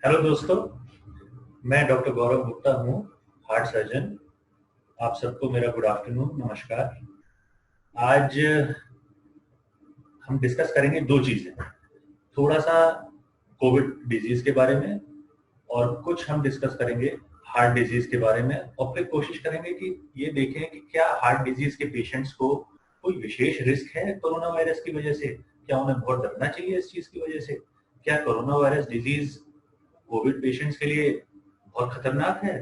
Hello दोस्तों, मैं doctor गौरव गुप्ता हूँ, हार्ट सर्जन। आप सबको मेरा गुड आफ्टरनून, नमस्कार। आज हम डिस्कस करेंगे दो चीज़ें। थोड़ा सा कोविड डिजीज़ के बारे में और कुछ हम डिस्कस करेंगे हार्ट डिजीज़ के बारे में, और फिर कोशिश करेंगे कि ये देखें कि क्या हार्ट डिजीज़ के पेशेंट्स को कोई विशेष रिस्क है कोरोना वायरस की वजह से। क्या उन्हें बहुत डरना चाहिए इस चीज़ की वजह से? क्या corona virus disease Covid patients के लिए बहुत खतरनाक है?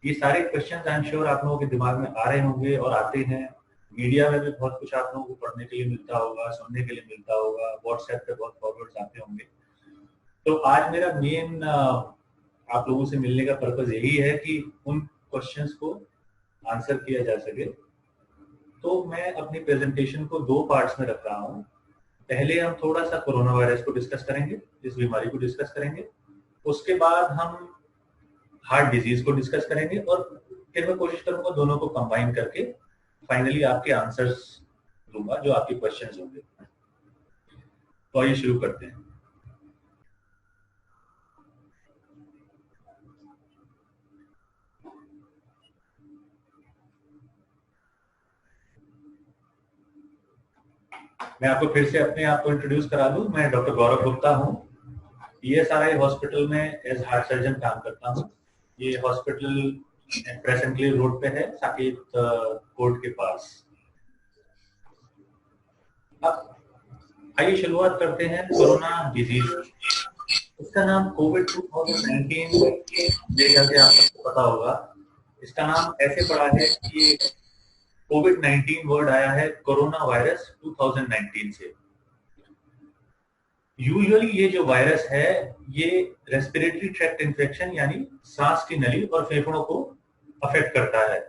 ये सारे क्वेश्चंस आई एम श्योर आप लोगों के दिमाग में आ रहे होंगे और आते हैं। मीडिया में भी बहुत कुछ आप लोगों को पढ़ने के लिए मिलता होगा, सुनने के लिए मिलता होगा, व्हाट्सएप पे बहुत फॉरवर्ड्स आते होंगे। तो आज मेरा मेन आप लोगों से मिलने का पर्पज यही है कि उन क्वेश्चंस को आंसर किया जा सके। तो मैं अपनी प्रेजेंटेशन को दो पार्ट्स में रख रहा हूँ। पहले हम थोड़ा सा कोरोना वायरस को डिस्कस करेंगे, इस बीमारी को डिस्कस करेंगे। उसके बाद हम हार्ट डिजीज को डिस्कस करेंगे और फिर मैं कोशिश करूंगा दोनों को कंबाइन करके फाइनली आपके आंसर्स दूंगा जो आपके क्वेश्चंस होंगे। तो आइए शुरू करते हैं। मैं आपको फिर से अपने आप को इंट्रोड्यूस करा दूं। मैं डॉक्टर गौरव गुप्ता हूं, ईएसआरआई हॉस्पिटल में एज हार्ट सर्जन काम करता हूं। ये हॉस्पिटल प्रेजेंटली रोड पे है, साकेत कोर्ट के पास। अब आइए शुरुआत करते हैं कोरोना डिजीज। इसका नाम कोविड 2019, मेरे ख्याल से आप सबको पता होगा। इसका नाम ऐसे पड़ा है कि ये कोविड 19 वर्ड आया है कोरोना वायरस 2019 से। यूजुअली ये जो वायरस है ये रेस्पिरेटरी ट्रैक्ट इन्फेक्शन यानी सांस की नली और फेफड़ों को अफेक्ट करता है।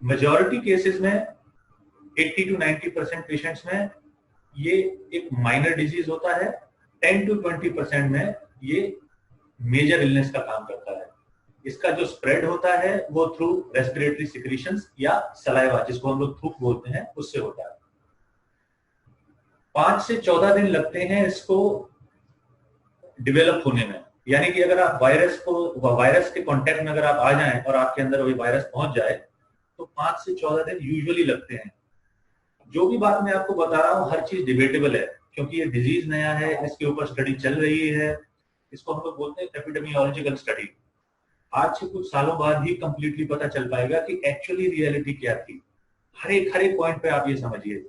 मेजॉरिटी केसेस में 80 to 90% पेशेंट्स में ये एक माइनर डिजीज होता है। 10 to 20% में ये मेजर इलनेस का काम करता है। इसका जो स्प्रेड होता है वो थ्रू रेस्पिरेटरी सिक्रीशंस या सलाइवा, जिसको हम लोग थूक बोलते हैं, उससे होता है। 5 से 14 दिन लगते हैं इसको डिवेलप होने में। यानी कि अगर आप वायरस के कांटेक्ट में अगर आप आ जाएं और आपके अंदर वही वायरस पहुंच जाए तो 5 से 14 दिन यूजुअली लगते हैं। जो भी बात मैं आपको बता रहा हूं हर चीज डिबेटेबल है, क्योंकि ये डिजीज नया है, इसके ऊपर स्टडी चल रही है। इसको हम लोग बोलते हैं एपिडेमियोलॉजिकल स्टडी। आज से कुछ सालों बाद ही कंप्लीटली पता चल पाएगा कि एक्चुअली रियलिटी क्या थी। हर एक पॉइंट पे आप ये समझिए।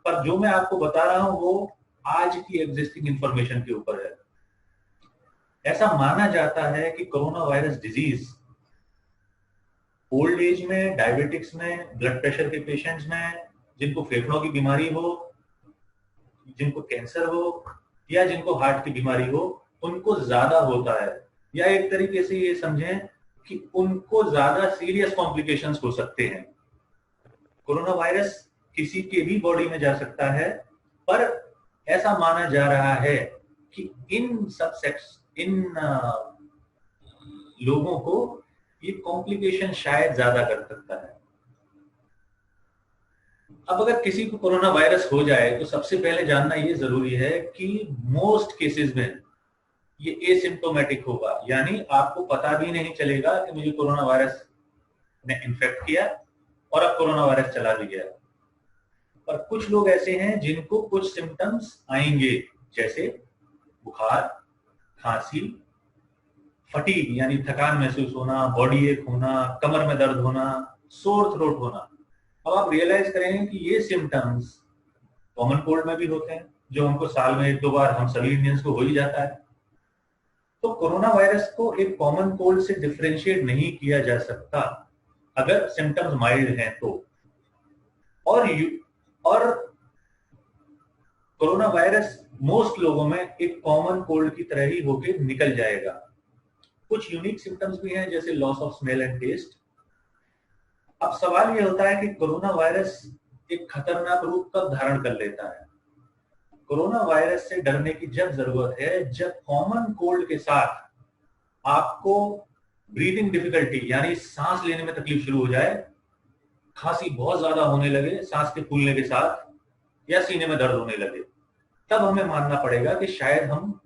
पर जो मैं आपको बता रहा हूं वो आज की एग्जिस्टिंग इंफॉर्मेशन के ऊपर है। ऐसा माना जाता है कि corona virus disease old age में, डायबिटिक्स में, ब्लड प्रेशर के पेशेंट्स में, जिनको फेफड़ों की बीमारी हो, जिनको कैंसर हो या जिनको हार्ट की बीमारी हो, उनको ज्यादा होता है। या एक तरीके से ये समझें कि उनको ज्यादा सीरियस कॉम्प्लिकेशंस हो सकते हैं। कोरोना वायरस किसी के भी बॉडी में जा सकता है, पर ऐसा माना जा रहा है कि इन लोगों को ये कॉम्प्लिकेशन शायद ज्यादा कर सकता है। अब अगर किसी को कोरोना वायरस हो जाए तो सबसे पहले जानना ये जरूरी है कि मोस्ट केसेस में ये एसिम्प्टोमेटिक होगा, यानी आपको पता भी नहीं चलेगा कि मुझे कोरोना वायरस ने इन्फेक्ट किया और अब कोरोना वायरस चला भी गया। पर कुछ लोग ऐसे हैं जिनको कुछ सिम्टम्स आएंगे, जैसे बुखार, खांसी, फटीग यानी थकान महसूस होना, बॉडी एक होना, कमर में दर्द होना, सोर थ्रोट होना। अब आप रियलाइज करेंगे कि ये सिम्टम्स कॉमन कोल्ड में भी होते हैं, जो हमको साल में एक दो बार हम सभी इंडियंस को हो ही जाता है। तो कोरोना वायरस को एक कॉमन कोल्ड से डिफरेंशिएट नहीं किया जा सकता अगर सिम्टम्स माइल्ड हैं तो। और और कोरोना वायरस मोस्ट लोगों में एक कॉमन कोल्ड की तरह ही होके निकल जाएगा। कुछ यूनिक सिम्टम्स भी हैं, जैसे loss of smell and taste. अब सवाल ये होता है कि कोरोना वायरस एक खतरनाक रूप कब धारण कर लेता है। कोरोना वायरस से डरने की जब जरूरत है जब कॉमन कोल्ड के साथ आपको ब्रीदिंग डिफिकल्टी यानी सांस लेने में तकलीफ शुरू हो जाए, खांसी बहुत ज्यादा होने लगे सांस के फूलने के साथ, या सीने में दर्द होने लगे। तब हमें मानना पड़ेगा कि शायद हम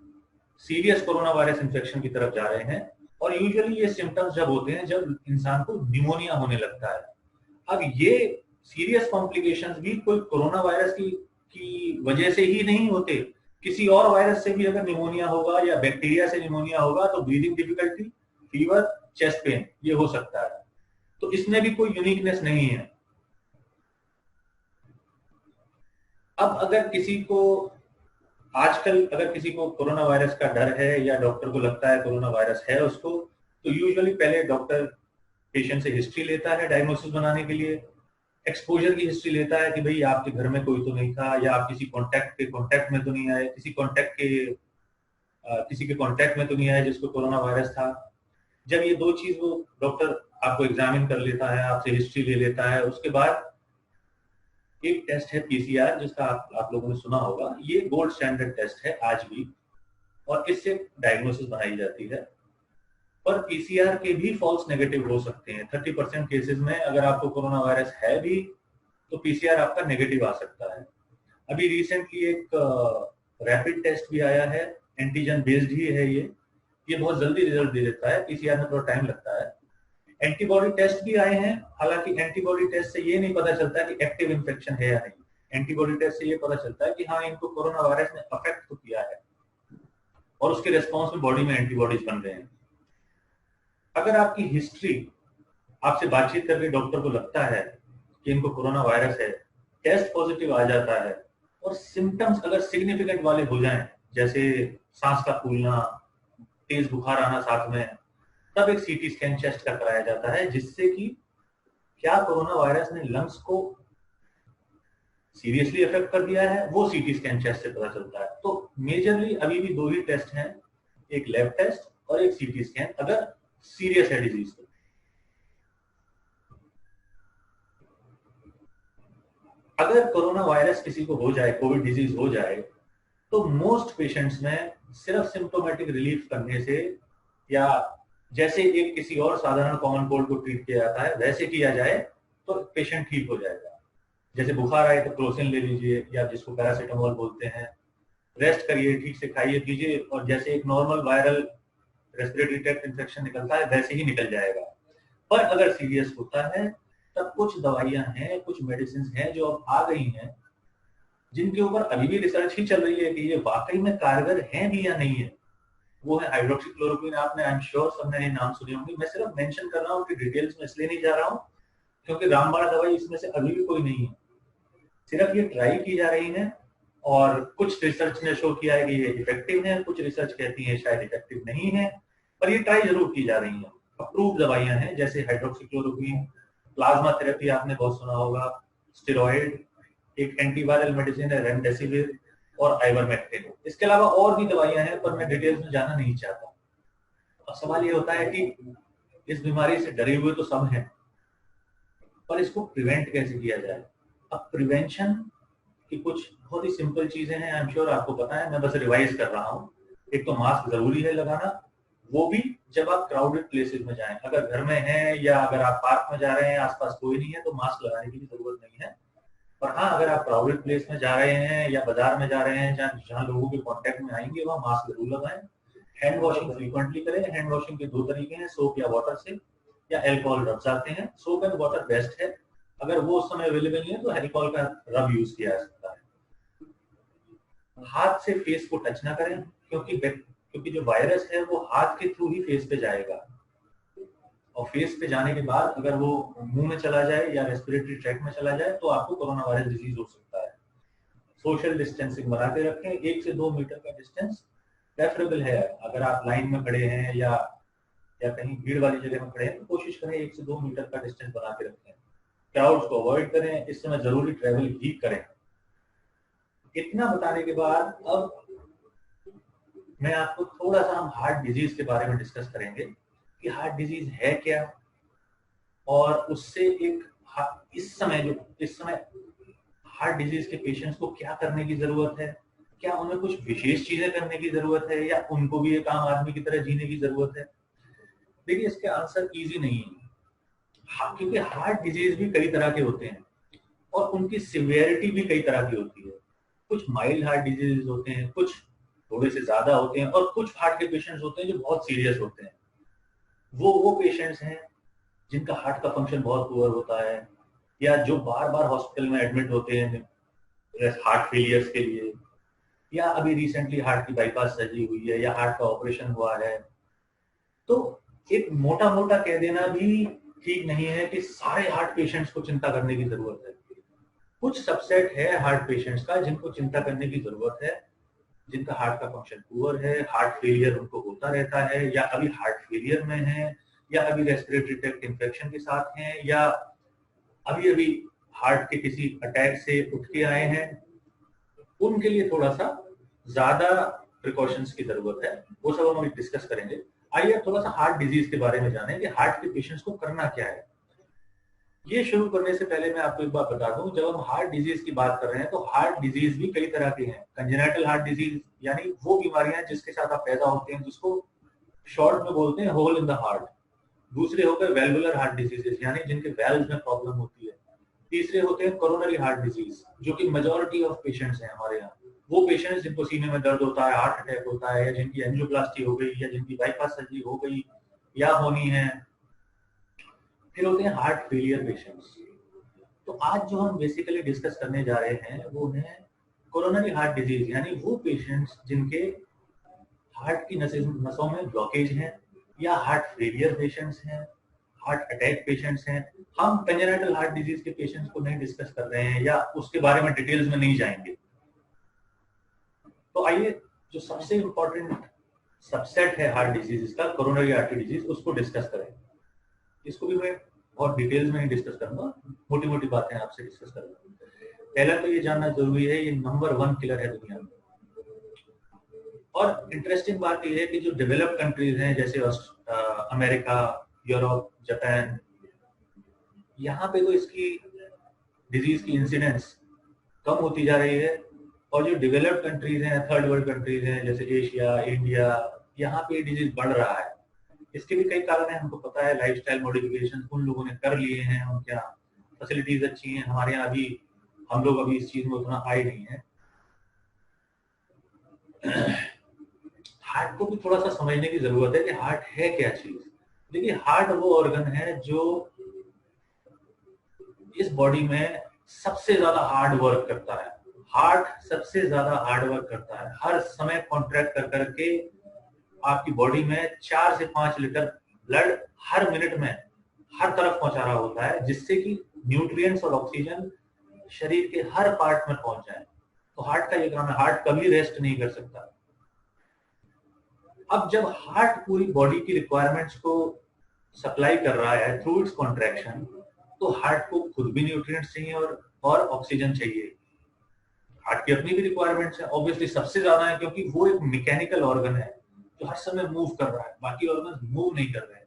सीरियस कोरोना वायरस इन्फेक्शन की तरफ जा रहे हैं। और यूजुअली ये सिम्टम्स जब होते हैं जब इंसान को निमोनिया होने लगता है। अब ये सीरियस कॉम्प्लिकेशंस भी कोई कोरोना वायरस की वजह से ही नहीं होते। किसी और वायरस से भी अगर निमोनिया होगा या बैक्टीरिया से निमोनिया होगा तो breathing difficulty, fever, chest pain ये हो सकता है। तो इसमें भी कोई यूनिकनेस नहीं है। अब अगर किसी को आजकल अगर किसी को कोरोना वायरस का डर है या डॉक्टर को लगता है कोरोना वायरस है उसको, तो यूजुअली पहले डॉक्टर पेशेंट से हिस्ट्री लेता है डायग्नोसिस बनाने के लिए। एक्सपोजर की हिस्ट्री लेता है कि भाई आपके घर में कोई तो नहीं था, या आप किसी कांटेक्ट में तो नहीं आए, किसी के कांटेक्ट में तो नहीं आए जिसको कोरोना वायरस था। जब ये दो चीज वो डॉक्टर आपको एग्जामिन कर लेता है, आपसे हिस्ट्री ले लेता है, उसके बाद एक टेस्ट है पीसीआर, जिसका आप लोगों ने सुना होगा। ये गोल्ड स्टैंडर्ड टेस्ट है आज भी, और इससे डायग्नोसिस बनाई जाती है। पर पीसीआर के भी फॉल्स नेगेटिव हो सकते हैं। 30% केसेस में अगर आपको कोरोना वायरस है भी तो पीसीआर आपका नेगेटिव आ सकता है। अभी रिसेंटली एक रैपिड टेस्ट भी आया है, एंटीजन बेस्ड ही है ये बहुत जल्दी रिजल्ट दे देता है। पीसीआर में थोड़ा टाइम लगता है। एंटीबॉडी टेस्ट भी आए हैं, हालांकि एंटीबॉडी टेस्ट से ये नहीं पता चलता कि एक्टिव इन्फेक्शन है या नहीं। एंटीबॉडी टेस्ट से ये पता चलता है कि हाँ, इनको कोरोना वायरस ने अफेक्ट तो किया है और उसके रिस्पॉन्स में बॉडी में एंटीबॉडीज बन रहे हैं। अगर आपकी हिस्ट्री, आपसे बातचीत करके डॉक्टर को लगता है कि इनको कोरोना वायरस है, टेस्ट पॉजिटिव आ जाता है और सिम्टम्स अगर सिग्निफिकेंट वाले हो जाएं, जैसे सांस का फूलना, तेज बुखार आना साथ में, तब एक सीटी स्कैन चेस्ट का कराया जाता है, जिससे कि क्या कोरोना वायरस ने लंग्स को सीरियसली इफेक्ट कर दिया है, वो सीटी स्कैन चेस्ट से पता चलता है। तो मेजरली अभी भी दो ही टेस्ट हैं, एक लैब टेस्ट और एक सीटी स्कैन, अगर सीरियस है डिजीज तो। अगर कोरोना वायरस किसी को हो जाए, कोविड डिजीज हो जाए, तो मोस्ट पेशेंट्स में सिर्फ सिम्टोमेटिक रिलीफ करने से, या जैसे एक किसी और साधारण कॉमन कोल्ड को ट्रीट किया जाता है वैसे किया जाए तो पेशेंट ठीक हो जाएगा। जैसे बुखार आए तो क्रोसिन ले लीजिए, या जिसको पैरासीटामोल बोलते हैं, रेस्ट करिए, ठीक से खाइए पीजिए, और जैसे एक normal viral respiratory tract infection निकलता है वैसे ही निकल जाएगा। पर अगर सीरियस होता है तब कुछ दवाइयां हैं, कुछ मेडिसिन हैं जो अब आ गई हैं, जिनके ऊपर अभी भी रिसर्च ही चल रही है कि ये वाकई में कारगर हैं भी या नहीं है। वो है हाइड्रोक्सीक्लोरोक्वीन। आपने, आई एम श्योर सबने ये नाम सुने होंगे। मैं सिर्फ मेंशन कर रहा हूँ कि डिटेल्स में इसलिए नहीं जा रहा हूँ क्योंकि रामबाण दवाई इसमें से अभी भी कोई नहीं है, सिर्फ ये ट्राई की जा रही है। और कुछ रिसर्च ने शो किया है कि ये इफेक्टिव है, कुछ रिसर्च कहती है शायद इफेक्टिव नहीं है, पर ये ट्राई जरूर की जा रही है। अप्रूव दवाइयां हैं जैसे हाइड्रोक्सीक्लोरोक्वीन, प्लाज्मा थेरेपी आपने बहुत सुना होगा, स्टेरॉइड, एक एंटीवायरल मेडिसिन है रेमडेसिविर और आइवरमेक्टिन। इसके अलावा और भी दवाइयां हैं पर मैं डिटेल्स में जाना नहीं चाहता। अब सवाल ये होता है कि इस बीमारी से डरे हुए तो सब हैं, पर इसको प्रिवेंट कैसे किया जाए। अब प्रिवेंशन की कुछ बहुत ही सिंपल चीजें हैं, आई एम श्योर आपको पता है, मैं बस रिवाइज कर रहा हूँ। एक तो मास्क जरूरी है लगाना, वो भी जब आप क्राउडेड प्लेसेस में जाएं। अगर घर में हैं या अगर आप पार्क में जा रहे हैं, आसपास कोई नहीं है, तो मास्क लगाने की भी जरूरत नहीं है। पर हाँ, अगर आप क्राउडेड प्लेस में जा रहे हैं या बाजार में जा रहे हैं जहाँ लोगों के कांटेक्ट में आएंगे, वहाँ मास्क जरूर लगाएं। हैंड वॉशिंग फ्रीक्वेंटली करें। हैंड वॉशिंग के दो तरीके हैं, सोप या वाटर से, या एल्कोहल रब्स आते हैं। सोप एंड वाटर बेस्ट है, अगर वो उस समय अवेलेबल नहीं है तो एल्कोहल का रब यूज किया जा सकता है। हाथ से फेस को टच ना करें, क्योंकि जो वायरस है वो हाथ के थ्रू ही फेस पे जाएगा, और फेस पे जाने के बाद अगर वो मुंह में चला जाए या रेस्पिरेटरी ट्रैक्ट में चला जाए तो आपको कोरोना वायरस डिजीज हो सकता है। सोशल डिस्टेंसिंग बना के रखें, 1 से 2 मीटर का डिस्टेंस प्रेफरेबल है। अगर आप लाइन में खड़े हैं या कहीं भीड़ वाली जगह में खड़े हैं तो कोशिश करें 1 से 2 मीटर का डिस्टेंस बना के रखें। क्राउड्स को अवॉइड करें, इस समय जरूरी ट्रेवल ही करें। इतना बताने के बाद अब मैं आपको थोड़ा सा, हम हार्ट डिजीज के बारे में डिस्कस करेंगे कि हार्ट डिजीज है क्या, और उससे इस समय हार्ट डिजीज के पेशेंट्स को क्या करने की जरूरत है, क्या उन्हें कुछ विशेष चीजें करने की जरूरत है या उनको भी एक आम आदमी की तरह जीने की जरूरत है। देखिए, इसके आंसर इजी नहीं है। क्योंकि हार्ट डिजीज भी कई तरह के होते हैं और उनकी सिवियरिटी भी कई तरह की होती है। कुछ माइल्ड हार्ट डिजीज होते हैं, कुछ थोड़े से ज्यादा होते हैं, और कुछ हार्ट के पेशेंट्स होते हैं जो बहुत सीरियस होते हैं। वो पेशेंट्स हैं जिनका हार्ट का फंक्शन बहुत पुअर होता है, या जो बार बार हॉस्पिटल में एडमिट होते हैं हार्ट फेलियर्स के लिए, या अभी रिसेंटली हार्ट की बाईपास सर्जरी हुई है या हार्ट का ऑपरेशन हुआ है। तो एक मोटा मोटा कह देना भी ठीक नहीं है कि सारे हार्ट पेशेंट्स को चिंता करने की जरूरत है। कुछ सबसेट है हार्ट पेशेंट्स का जिनको चिंता करने की जरूरत है, जिनका हार्ट का फंक्शन पुअर है, हार्ट फेलियर उनको होता रहता है, या अभी हार्ट फेलियर में है, या अभी रेस्पिरेटरी ट्रैक्ट इन्फेक्शन के साथ हैं, या अभी अभी हार्ट के किसी अटैक से उठ के आए हैं। उनके लिए थोड़ा सा ज्यादा प्रिकॉशंस की जरूरत है, वो सब हम अभी डिस्कस करेंगे। आइए थोड़ा सा हार्ट डिजीज के बारे में जानें कि हार्ट के पेशेंट्स को करना क्या है। ये शुरू करने से पहले मैं आपको एक बात बता दूं, जब हम हार्ट डिजीज की बात कर रहे हैं तो हार्ट डिजीज भी कई तरह के हैं। कंजेनिटल हार्ट डिजीज यानी वो बीमारियां जिसके साथ आप पैदा होते हैं, जिसको शॉर्ट में बोलते हैं होल इन द हार्ट। दूसरे हो गए वेल्वुलर हार्ट डिजीजेस, यानी जिनके वेल्व्स में प्रॉब्लम होती है। तीसरे होते हैं कोरोनरी हार्ट डिजीज, जो कि मेजॉरिटी ऑफ पेशेंट्स हैं हमारे यहाँ। वो पेशेंट्स जिनको सीने में दर्द होता है, हार्ट अटैक होता है, या जिनकी एंजियोप्लास्टी हो गई, या जिनकी बाईपास सर्जरी हो गई या होनी है। फिर होते हैं हार्ट फेलियर पेशेंट्स। तो आज जो हम बेसिकली डिस्कस करने जा रहे हैं वो है कोरोनरी हार्ट डिजीज, यानी वो पेशेंट्स जिनके हार्ट की नसों में ब्लॉकेज है, या हार्ट फेलियर पेशेंट्स हैं, हार्ट अटैक पेशेंट्स हैं। हम कंजेनिटल हार्ट डिजीज के पेशेंट्स को नहीं डिस्कस कर रहे हैं या उसके बारे में डिटेल्स में नहीं जाएंगे। तो आइए जो सबसे इंपॉर्टेंट सबसेट है हार्ट डिजीज का, कोरोनरी आर्टरी डिजीज, उसको डिस्कस करें। इसको भी मैं बहुत डिटेल्स में ही डिस्कस करूंगा, मोटी मोटी बातें आपसे डिस्कस करूंगा। पहला तो ये जानना जरूरी है, ये नंबर 1 किलर है दुनिया में। और इंटरेस्टिंग बात यह है कि जो डेवलप्ड कंट्रीज हैं जैसे अमेरिका, यूरोप, जापान, यहाँ पे तो इसकी डिजीज की इंसिडेंस कम होती जा रही है। और जो डेवलप्ड कंट्रीज हैं, थर्ड वर्ल्ड कंट्रीज हैं जैसे एशिया, इंडिया, यहाँ पे डिजीज बढ़ रहा है। इसके भी कई कारण है, हमको पता है। लाइफस्टाइल मॉडिफिकेशन उन लोगों ने कर लिए हैं, उनके यहाँ फैसिलिटीज अच्छी हैं, हमारे यहाँ अभी हम लोग अभी इस चीज में उतना आए नहीं है। हार्ट को भी थोड़ा सा समझने की जरूरत है कि हार्ट है क्या चीज। देखिए, हार्ट वो ऑर्गन है जो इस बॉडी में सबसे ज्यादा हार्ड वर्क करता है। हार्ट सबसे ज्यादा हार्ड वर्क करता है, हर समय कॉन्ट्रैक्ट कर करके आपकी बॉडी में 4 से 5 लीटर ब्लड हर मिनट में हर तरफ पहुंचा रहा होता है, जिससे कि न्यूट्रिएंट्स और ऑक्सीजन शरीर के हर पार्ट में पहुंच जाए। तो हार्ट का ये काम है, हार्ट कभी रेस्ट नहीं कर सकता। अब जब हार्ट पूरी बॉडी की रिक्वायरमेंट्स को सप्लाई कर रहा है थ्रू इट्स कॉन्ट्रैक्शन, तो हार्ट को खुद भी न्यूट्रिएंट्स चाहिए और ऑक्सीजन चाहिए। हार्ट की अपनी भी रिक्वायरमेंट्स है, ऑब्वियसली सबसे ज्यादा है, क्योंकि वो एक मैकेनिकल ऑर्गन है जो हर समय मूव कर रहा है, बाकी ऑर्गन मूव नहीं कर रहे हैं।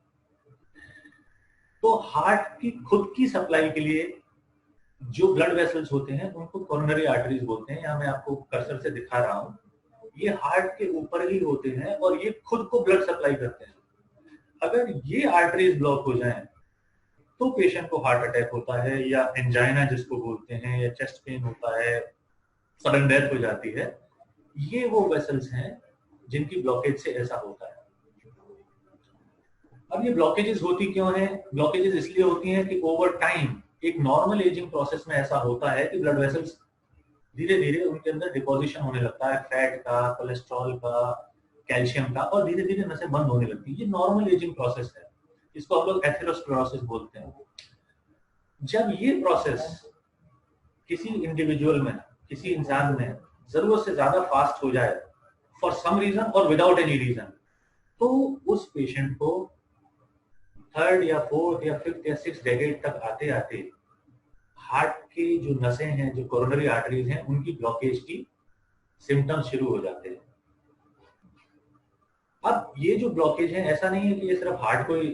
तो हार्ट की खुद की सप्लाई के लिए जो ब्लड वेसल्स होते हैं उनको कोरोनरी आर्टरीज बोलते हैं। यहाँ मैं आपको कर्सर से दिखा रहा हूँ, ये हार्ट के ऊपर ही होते हैं और ये खुद को ब्लड सप्लाई करते हैं। अगर ये आर्टरीज ब्लॉक हो जाएं तो पेशेंट को हार्ट अटैक होता है, या एंजाइना जिसको बोलते हैं, या चेस्ट पेन होता है, सडन डेथ हो जाती है। ये वो वेसल्स हैं जिनकी ब्लॉकेज से ऐसा होता है। अब ये ब्लॉकेजेस होती क्यों है? ब्लॉकेजेस इसलिए होती हैं कि ओवर टाइम एक नॉर्मल एजिंग प्रोसेस में ऐसा होता है कि ब्लड वेसल्स धीरे धीरे उनके अंदर डिपोजिशन होने लगता है, फैट का, कोलेस्ट्रॉल का, कैल्शियम का, और धीरे धीरे नसें बंद होने लगती है। ये नॉर्मल एजिंग प्रोसेस है, इसको हम लोग एथेरोस्क्लेरोसिस बोलते हैं। जब ये प्रोसेस किसी इंडिविजुअल में, किसी इंसान में जरूरत से ज्यादा फास्ट हो जाए फॉर सम रीजन और विदाउट एनी रीजन, तो उस पेशेंट को थर्ड या फोर्थ या फिफ्थ या सिक्स डेकेड तक आते आते हार्ट की जो नसें हैं, जो कोरोनरी आर्टरीज हैं, उनकी ब्लॉकेज की सिम्टम्स शुरू हो जाते हैं। अब ये जो ब्लॉकेज है, ऐसा नहीं है कि ये सिर्फ हार्ट को ही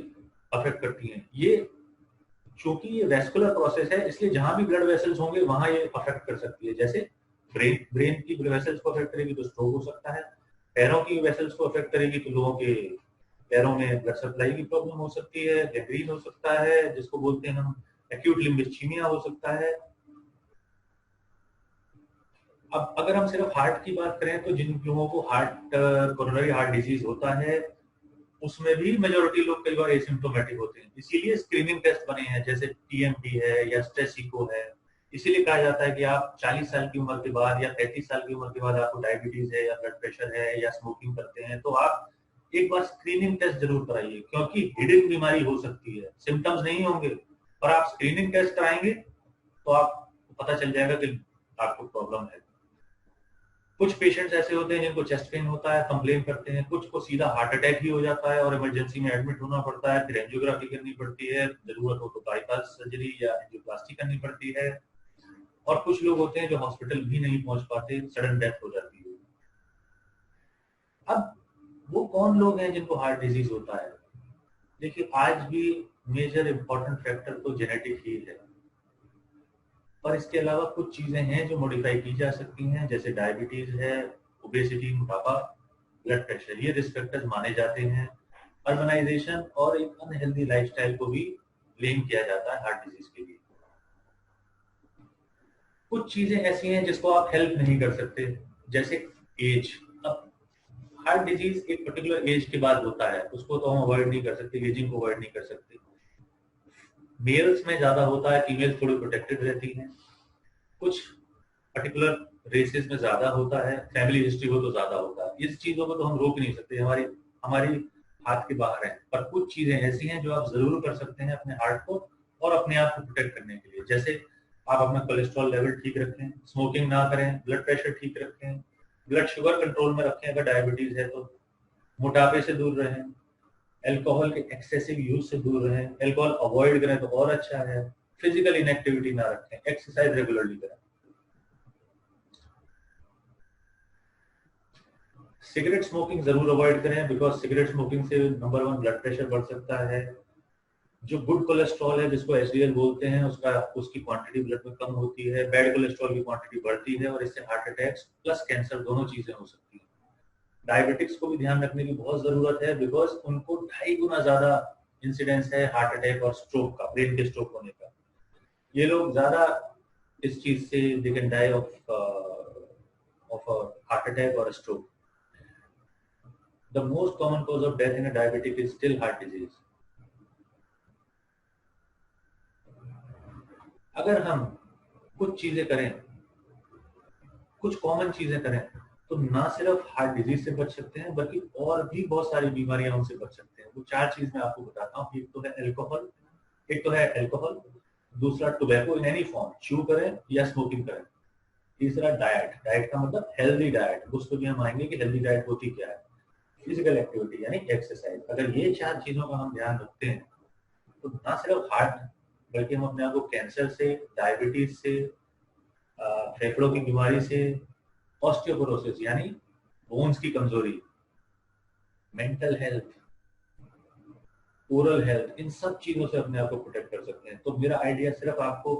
अफेक्ट करती हैं। ये चूंकि ये वेस्कुलर प्रोसेस है, इसलिए जहां भी ब्लड वेसल्स होंगे वहां ये अफेक्ट कर सकती है। जैसे ब्रेन की वेसल्स को अफेक्ट करेगी तो स्ट्रोक हो सकता है, पैरों की वेसल्स को अफेक्ट करेगी तो लोगों के पैरों में ब्लड सप्लाई की प्रॉब्लम हो सकती है, गैंग्रीन हो सकता है जिसको बोलते हैं हम, एक्यूट लिम्ब इस्कीमिया हो सकता है। अब अगर हम सिर्फ हार्ट की बात करें तो जिन लोगों को कोरोनरी हार्ट डिजीज होता है उसमें भी मेजोरिटी लोग कई बार एसिम्प्टोमेटिक होते हैं। इसीलिए स्क्रीनिंग टेस्ट बने हैं, जैसे टीएमटी है या स्ट्रेस इको है। इसीलिए कहा जाता है कि आप 40 साल की उम्र के बाद या 35 साल की उम्र के बाद आपको डायबिटीज है या ब्लड प्रेशर है या स्मोकिंग करते हैं तो आप एक बार स्क्रीनिंग टेस्ट जरूर कराइए, क्योंकि हिडन बीमारी हो सकती है, सिम्टम्स नहीं होंगे पर आप स्क्रीनिंग टेस्ट कराएंगे तो आपको पता चल जाएगा कि आपको प्रॉब्लम है। कुछ पेशेंट्स ऐसे होते हैं जिनको चेस्ट पेन होता है, कंप्लेन करते हैं, कुछ को सीधा हार्ट अटैक ही हो जाता है और इमरजेंसी में एडमिट होना पड़ता है, फिर एंजियोग्राफी करनी पड़ती है, जरूरत हो तो बाईपास सर्जरी या एंजियोप्लास्टी करनी पड़ती है। और कुछ लोग होते हैं जो हॉस्पिटल भी नहीं पहुंच पाते, सडन डेथ हो जाती है। अब वो कौन लोग हैं जिनको हार्ट डिजीज होता है? देखिए, आज भी मेजर इंपॉर्टेंट फैक्टर तो जेनेटिक ही है, पर इसके अलावा कुछ चीजें हैं जो मॉडिफाई की जा सकती हैं, जैसे डायबिटीज है, ओबेसिटी, मोटापा, ब्लड प्रेशर, ये रिस्क फैक्टर्स माने जाते हैं। अर्बनाइजेशन और एक अनहेल्दी लाइफस्टाइल को भी ब्लेम किया जाता है हार्ट डिजीज के लिए। कुछ चीजें ऐसी हैं जिसको आप हेल्प नहीं कर सकते, जैसे एज। अब हार्ट डिजीज एक पर्टिकुलर एज के बाद होता है, उसको तो हम अवॉइड नहीं कर सकते, एजिंग को अवॉइड नहीं कर सकते। मेल्स में ज्यादा होता है, फीमेल्स थोड़ी प्रोटेक्टेड रहती हैं। कुछ पर्टिकुलर रेसेस में ज्यादा होता है, फैमिली हिस्ट्री हो तो ज्यादा होता है। इस चीजों को तो हम रोक नहीं सकते, हमारी हमारी हाथ के बाहर है। पर कुछ चीजें ऐसी हैं जो आप जरूर कर सकते हैं अपने हार्ट को और अपने आप को प्रोटेक्ट करने के लिए। जैसे आप अपना कोलेस्ट्रॉल लेवल ठीक रखें, स्मोकिंग ना करें, ब्लड प्रेशर ठीक रखें, ब्लड शुगर कंट्रोल में रखें अगर डायबिटीज है तो, मोटापे से दूर रहें, एल्कोहल के एक्सेसिव यूज से दूर रहें, एल्कोहल अवॉइड करें तो और अच्छा है, फिजिकल इनएक्टिविटी ना रखें, एक्सरसाइज रेगुलरली करें। सिगरेट स्मोकिंग जरूर अवॉइड करें, बिकॉज सिगरेट स्मोकिंग से नंबर 1 ब्लड प्रेशर बढ़ सकता है। जो गुड कोलेस्ट्रॉल है जिसको एचडीएल बोलते हैं, उसकी क्वांटिटी ब्लड में कम होती है, बैड कोलेस्ट्रॉल की क्वांटिटी बढ़ती है और इससे हार्ट अटैक्स प्लस कैंसर दोनों चीजें हो सकती हैं। डायबिटिक्स को भी ध्यान रखने की बहुत जरूरत है, बिकॉज उनको 2.5 गुना ज्यादा इंसिडेंस है हार्ट अटैक और स्ट्रोक का, ब्रेन के स्ट्रोक होने का। ये लोग ज्यादा इस चीज से they can die of heart attack और stroke. The most common cause of death in a diabetic is still heart disease. अगर हम कुछ चीजें करें, कुछ कॉमन चीजें करें, तो ना सिर्फ हार्ट डिजीज से बच सकते हैं बल्कि और भी बहुत सारी बीमारियां उनसे बच सकते हैं। वो 4 चीज मैं आपको बताता हूँ। एक तो है अल्कोहल, दूसरा tobacco in any form, chew करें या स्मोकिंग करें, तीसरा डाइट का मतलब हेल्दी डाइट, उसको भी हम आएंगे कि हेल्दी डाइट होती क्या है, फिजिकल एक्टिविटी यानी एक्सरसाइज। अगर ये 4 चीजों का हम ध्यान रखते हैं तो ना सिर्फ हार्ट बल्कि हम अपने आप को कैंसर से, डायबिटीज से, फेफड़ों की बीमारी से, ऑस्टियोपोरोसिस यानी बोन्स की कमजोरी, मेंटल हेल्थ, ओरल हेल्थ, इन सब चीजों से अपने आप को प्रोटेक्ट कर सकते हैं। तो मेरा आइडिया सिर्फ आपको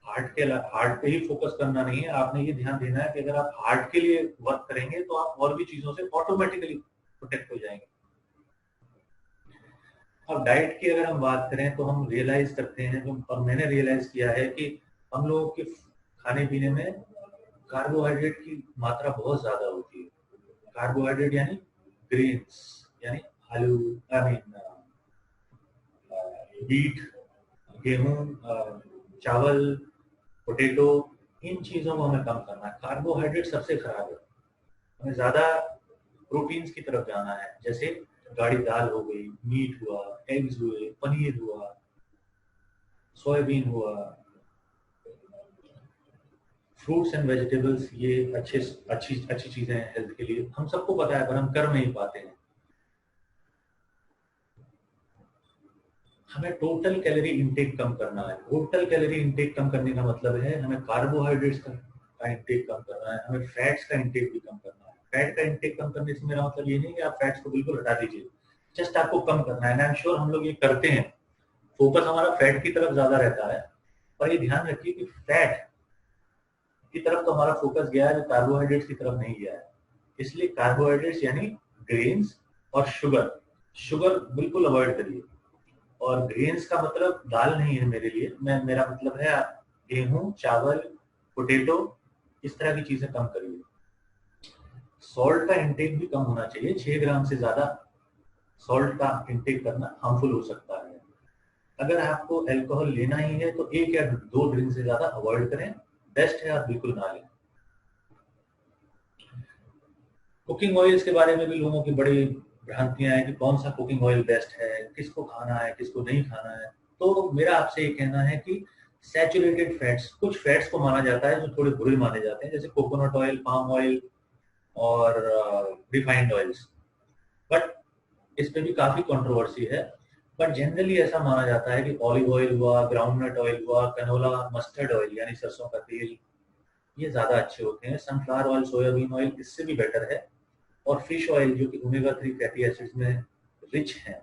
हार्ट पे ही फोकस करना नहीं है, आपने ये ध्यान देना है कि अगर आप हार्ट के लिए वर्क करेंगे तो आप और भी चीजों से ऑटोमेटिकली प्रोटेक्ट हो जाएंगे। अब डाइट की अगर हम बात करें तो हम रियलाइज करते हैं, और मैंने रियलाइज किया है कि हम लोगों के खाने पीने में कार्बोहाइड्रेट की मात्रा बहुत ज्यादा होती है। कार्बोहाइड्रेट यानी ग्रेन्स, यानी आलू, आई मीन व्हीट, गेहूं, चावल, पोटैटो, इन चीजों को हमें कम करना है। कार्बोहाइड्रेट सबसे खराब है, हमें ज्यादा प्रोटीन्स की तरफ जाना है, जैसे गाढ़ी दाल हो गई, मीट हुआ, एग्स हुए, पनीर हुआ, सोयाबीन हुआ, फ्रूट्स एंड वेजिटेबल्स, ये अच्छी चीजें हैं हेल्थ के लिए, हम सबको पता है पर हम कर नहीं पाते हैं। हमें टोटल कैलोरी इंटेक कम करना है। टोटल कैलोरी इंटेक कम करने का मतलब है हमें कार्बोहाइड्रेट्स का इंटेक कम करना है, हमें फैट्स का इंटेक भी कम करना है। फैट का इंटेक कम करने से मेरा मतलब ये नहीं कि आप फैट्स को बिल्कुल हटा दीजिए, जस्ट आपको कम करना है। आई एम श्योर हम लोग ये करते हैं, फोकस हमारा फैट की तरफ ज्यादा रहता है, पर ये ध्यान रखिए कि फैट की तरफ तो हमारा फोकस गया है, जो कार्बोहाइड्रेट्स की तरफ नहीं गया है। इसलिए कार्बोहाइड्रेट्स यानी ग्रेन्स और शुगर बिल्कुल अवॉइड करिए। और ग्रेन्स का मतलब दाल नहीं है मेरे लिए, मेरा मतलब है गेहूं, चावल, पोटैटो, इस तरह की चीजें कम करिए। सॉल्ट का इंटेक भी कम होना चाहिए। 6 ग्राम से ज्यादा सॉल्ट का इंटेक करना हार्मफुल हो सकता है। अगर आपको अल्कोहल लेना ही है तो 1 या 2 ड्रिंक से ज्यादा अवॉइड करें। बेस्ट है आप बिल्कुल ना लें। कुकिंग ऑयल्स के बारे में भी लोगों की बड़ी भ्रांतियां हैं कि कौन सा कुकिंग ऑयल बेस्ट है, किसको खाना है, किसको नहीं खाना है। तो मेरा आपसे ये कहना है कि सैचुरेटेड फैट्स, कुछ फैट्स को माना जाता है जो थोड़े बुरे माने जाते हैं, जैसे कोकोनट ऑयल, पाम ऑयल और रिफाइंड ऑयल्स। बट इस पे भी काफी कंट्रोवर्सी है। बट जनरली ऐसा माना जाता है कि ऑलिव ऑयल हुआ, ग्राउंडनट ऑयल हुआ, कनोला मस्टर्ड ऑयल यानी सरसों का तेल, ये ज्यादा अच्छे होते हैं। सनफ्लावर ऑयल, सोयाबीन ऑयल इससे भी बेटर है। और फिश ऑयल जो कि ओमेगा 3 फैटी एसिड्स में रिच हैं,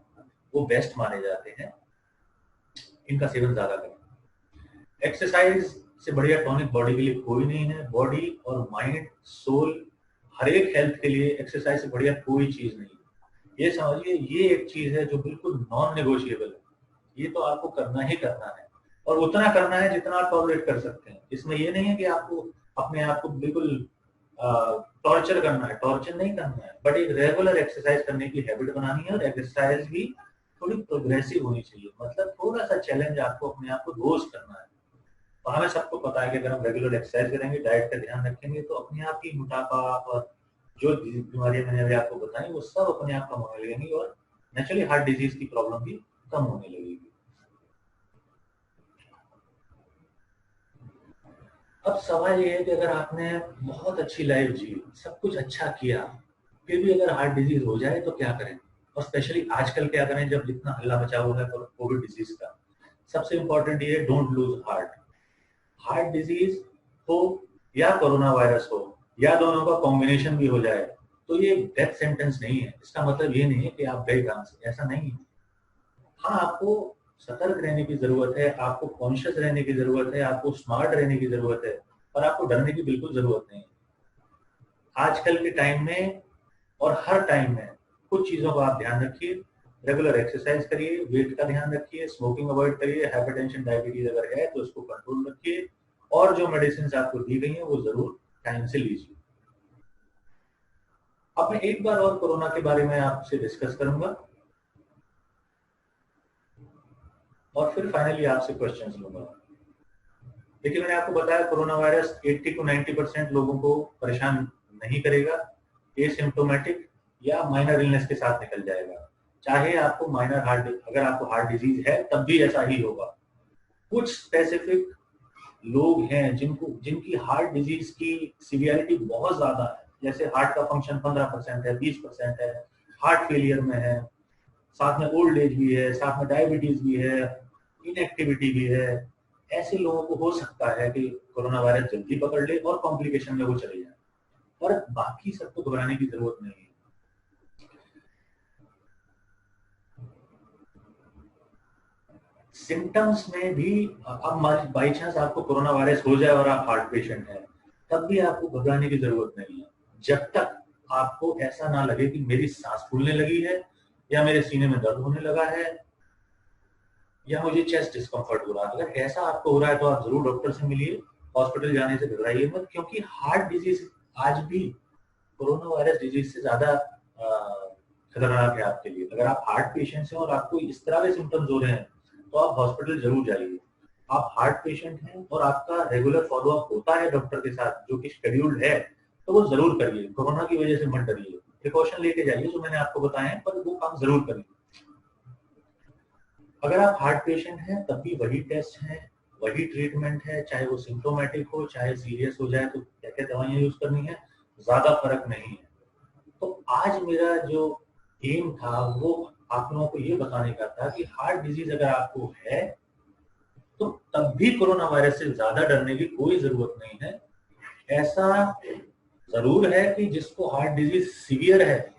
वो बेस्ट माने जाते हैं। इनका सेवन ज्यादा करें। एक्सरसाइज से बढ़िया टॉनिक बॉडी के लिए कोई नहीं है। बॉडी और माइंड, सोल, हर एक हेल्थ के लिए एक्सरसाइज से बढ़िया कोई चीज नहीं है। ये समझिए, ये एक चीज है जो बिल्कुल नॉन नेगोशिएबल है। ये तो आपको करना ही करना है, और उतना करना है जितना आप टॉलरेट कर सकते हैं। इसमें ये नहीं है कि आपको अपने आप को बिल्कुल टॉर्चर करना है, टॉर्चर नहीं करना है, बट एक रेगुलर एक्सरसाइज करने की हैबिट बनानी है। और एक्सरसाइज भी थोड़ी प्रोग्रेसिव होनी चाहिए, मतलब थोड़ा सा चैलेंज आपको अपने आप को रोज करना है। और हमें सबको पता है कि अगर हम रेगुलर एक्सरसाइज करेंगे, डाइट का ध्यान रखेंगे, तो अपने आप ही मोटापा और जो बीमारियां मैंने अभी आपको बताई वो सब अपने आप कम होने लगेंगी, और नेचुरली हार्ट डिजीज की प्रॉब्लम भी कम होने लगेगी। अब सवाल ये है कि अगर आपने बहुत अच्छी लाइफ जी, सब कुछ अच्छा किया, फिर भी अगर हार्ट डिजीज हो जाए तो क्या करें? और स्पेशली आजकल क्या करें जब जितना हल्ला मचा हुआ है कोविड डिजीज का। सबसे इंपॉर्टेंट ये, don't lose heart. Heart disease हो या कोरोना वायरस हो या दोनों का कॉम्बिनेशन भी हो जाए, तो ये डेथ सेंटेंस नहीं है। इसका मतलब ये नहीं है कि आप गए काम से, ऐसा नहीं है। हाँ, आपको सतर्क रहने की जरूरत है, आपको कॉन्शियस रहने की जरूरत है, आपको स्मार्ट रहने की जरूरत है, पर आपको डरने की बिल्कुल जरूरत नहीं है। आजकल के टाइम में और हर टाइम में कुछ चीजों का आप ध्यान रखिए। रेगुलर एक्सरसाइज करिए, वेट का ध्यान रखिए, स्मोकिंग अवॉइड करिए, हाइपरटेंशन डायबिटीज अगर है तो उसको कंट्रोल रखिए, और जो मेडिसिन आपको दी गई है वो जरूर टाइम से लीजिए। अब मैं एक बार और कोरोना के बारे में आपसे डिस्कस करूंगा, और फिर फाइनली आपसे क्वेश्चंस लूंगा। देखिए, मैंने आपको बताया कोरोना वायरस 80 to 90% लोगों को परेशान नहीं करेगा। एसिम्प्टोमेटिक या माइनर इलनेस के साथ निकल जाएगा। चाहे आपको माइनर हार्ट, अगर आपको हार्ट डिजीज है तब भी ऐसा ही होगा। कुछ स्पेसिफिक लोग हैं जिनकी हार्ट डिजीज की सीवियरिटी बहुत ज्यादा है, जैसे हार्ट का फंक्शन 15% है, 20% है, हार्ट फेलियर में है, साथ में ओल्ड एज भी है, साथ में डायबिटीज भी है, इनएक्टिविटी भी है। ऐसे लोगों को हो सकता है कि कोरोना वायरस जल्दी पकड़ ले और कॉम्प्लिकेशन में वो चले जाए, और बाकी सबको घबराने की जरूरत नहीं है। सिम्टम्स में भी, अब बाई चांस आपको कोरोना वायरस हो जाए और आप हार्ट पेशेंट हैं, तब भी आपको घबराने की जरूरत नहीं है, जब तक आपको ऐसा ना लगे कि मेरी सांस फूलने लगी है, या मेरे सीने में दर्द होने लगा है, या मुझे चेस्ट डिस्कम्फर्ट हो रहा है। अगर ऐसा आपको हो रहा है तो आप जरूर डॉक्टर से मिलिए। हॉस्पिटल जाने से घबराइए मत, क्योंकि हार्ट डिजीज आज भी कोरोना वायरस डिजीज से ज्यादा खतरनाक है आपके लिए। अगर आप हार्ट पेशेंट हैं और आपको इस तरह के सिम्टम्स हो रहे हैं, तो आप हॉस्पिटल जरूर जाइए। आप हार्ट पेशेंट हैं और आपका रेगुलर फॉलोअप होता है डॉक्टर के साथ, जो कि शेड्यूल्ड है, तो वो जरूर करिए। कोरोना की वजह से मत डरिए, प्रिकॉशन लेके जाइए जो मैंने आपको बताए हैं, पर वो काम जरूर करिए। अगर आप हार्ट पेशेंट हैं तब भी वही टेस्ट है, वही ट्रीटमेंट है, चाहे वो सिम्टोमेटिक हो चाहे सीरियस हो जाए तो क्या क्या दवाइयां यूज करनी है, ज्यादा फर्क नहीं है। तो आज मेरा जो एम था वो आप लोगों को ये बताने का था कि हार्ट डिजीज अगर आपको है तो तब भी कोरोना वायरस से ज्यादा डरने की कोई जरूरत नहीं है। ऐसा जरूर है कि जिसको हार्ट डिजीज सीवियर है